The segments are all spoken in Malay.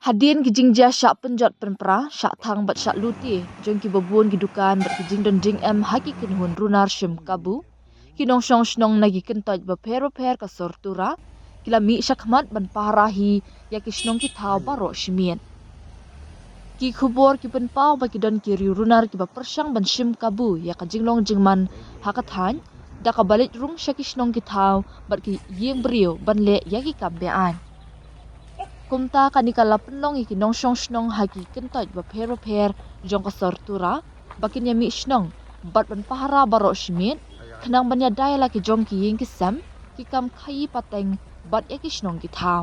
Hadin kijingja syak penjot penpra, syak thang bat syak luti, jong ki babun gidukan bat kijing don jing em haki kinhun runar shim kabu. Kinong shong shnong nagi kentoj bapero per ka sortura, kila mi syakmat ban parahi ya kishnong ki thau baro shimien. Ki khubor ki penpau ba ki don kiri runar ki bapersyang ban shim kabu ya ka jinglong jingman hakathan, da ka balit rung syakishnong ki thau bat ki yeng brio ban le ya ki kambean. Kumta kanikala penlong iki nong shong shnong haki kentoj bapero per jong ka sortura, bakin ya mi shnong bat ban pahara baro shimien, kenang banya daya laki jong ki yeng kisam, ki kam kayi pateng bat ya ki shnong ki thau.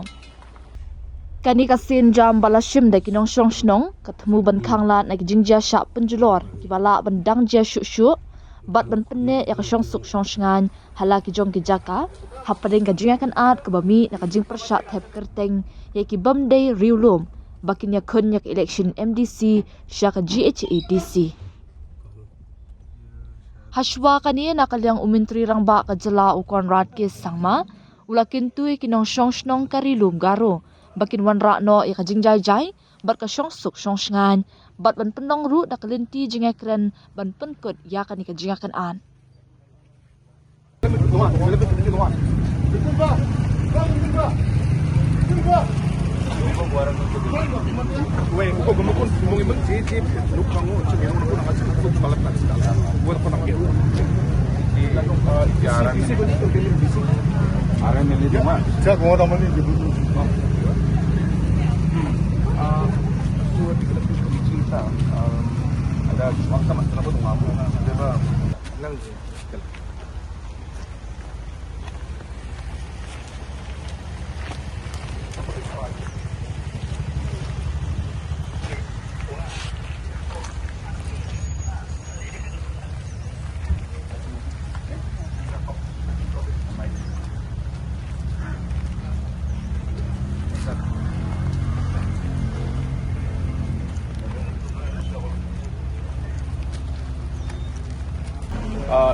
Kani kasin jam bala shim da ki nong shong shnong, katemu ban kangla na ki jingja syak penjulor, ki bala ban dang jia syuk-syuk, bat ban penne ya ka shong suk shong shngan, hala ki jong ki jaka, hapadeng ka jingakan at ka bami na ka jing persyak thep kerteng, ya ki bamday riulum, bakin ya kun ya ka election MDC, sya ka GHADC. Hashwa kani nakalyang umintri rang ba ka jala ukon radkis sangma, ulakin tui kinong shong shnong karilum garo, bakin wan rakno ya ka jingjay jay, bat ka shong suk shong shngan, bat ban penong ru da kalinti jingakren ban penkut ya ka ni ka jingakan an.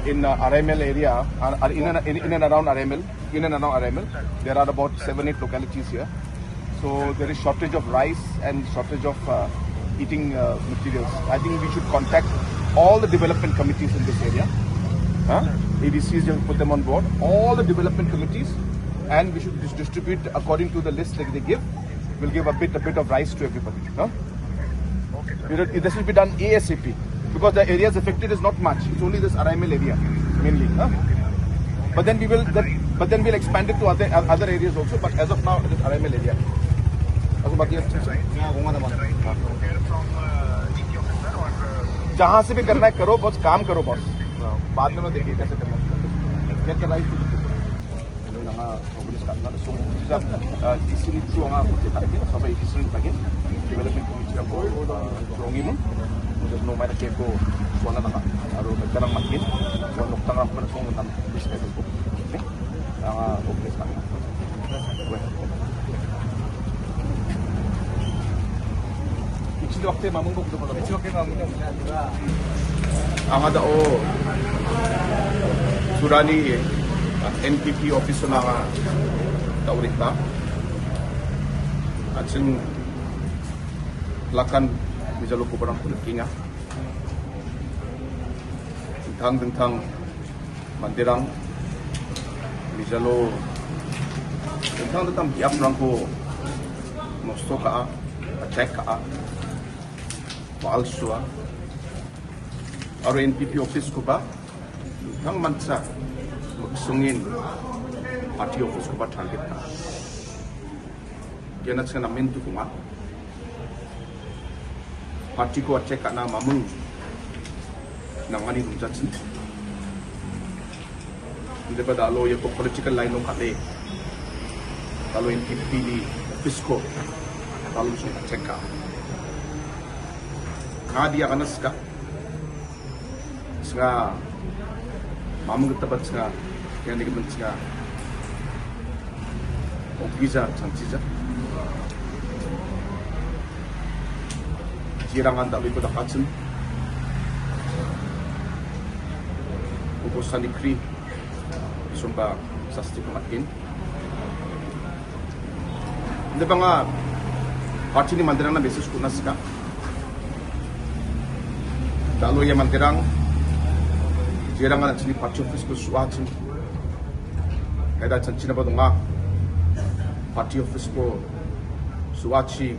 In RML area, in and around RML, there are about 7-8 localities here. So there is shortage of rice and shortage of eating materials. I think we should contact all the development committees in this area. ADCs, just put them on board. All the development committees, and we should distribute according to the list that they give. We'll give a bit of rice to everybody. This will be done ASAP. Because the areas affected is not much. It's only this RML area mainly. But then we'll expand it to other areas also. But as of now, it is RML area. जहाँ से भी करना है करो बस काम करो बस बाद में देखिए कैसे करना है क्या राइट इसी जुआंगा होते ताकि सब इसी ताकि डेवलपमेंट कमिटी को जुआंगी में There's no matter keko suana taka aro nagkarang makin so nuktang ako na song tam business ko okay okay sa ikili waktu mamung ko dito ikili waktu mamung ang ada o surani NPP office na nga taurit na at sing lakan Bijalo ko parang kunkinga. Tentang mandirang. Bijalo tentang biap rangko mosto ka, attack ka, palsua. Aro NPP office ko ba? Tentang mansa magsungin party office ko ba target na. Kaya natin namin ito kuma. Parti ko cek na mamung nangani rumjatsin hindi pa dalo yung political line ng kate dalo yung pipili pisko dalo siya cek ka kadiya kanas ka nga mamung tabat nga kaya nagibant nga ogiza chanchiza Jirangan tabi ko dakatsin. Ubos sa nikri. Sumba sa stikumatin. Hindi ba nga party ni mandirang na message kuna sika. Kalau ia mandirang jerang na chini party office ko suwachin. Kaya china ba donga party office ko suwachi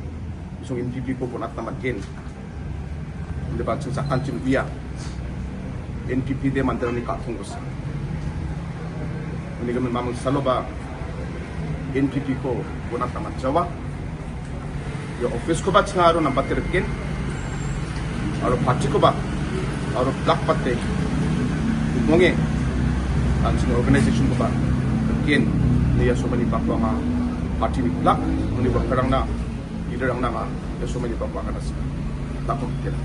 isong MPP ko punat na magin. Hindi ba sa kanchin via NPP de mandirang ni katong ko. Ini kami mamang saloba NPP ko punat na magjawa. Yung office ko ba nga aro ng batirkin? Aro party ko ba? Aro black pate? Ngungi? Ang sino organization ko ba? Kin niya sumani pa ko nga party ni black. Ngungi ba karang na leader ang nga ya sumani pa ko nga nasa. Tapos kira.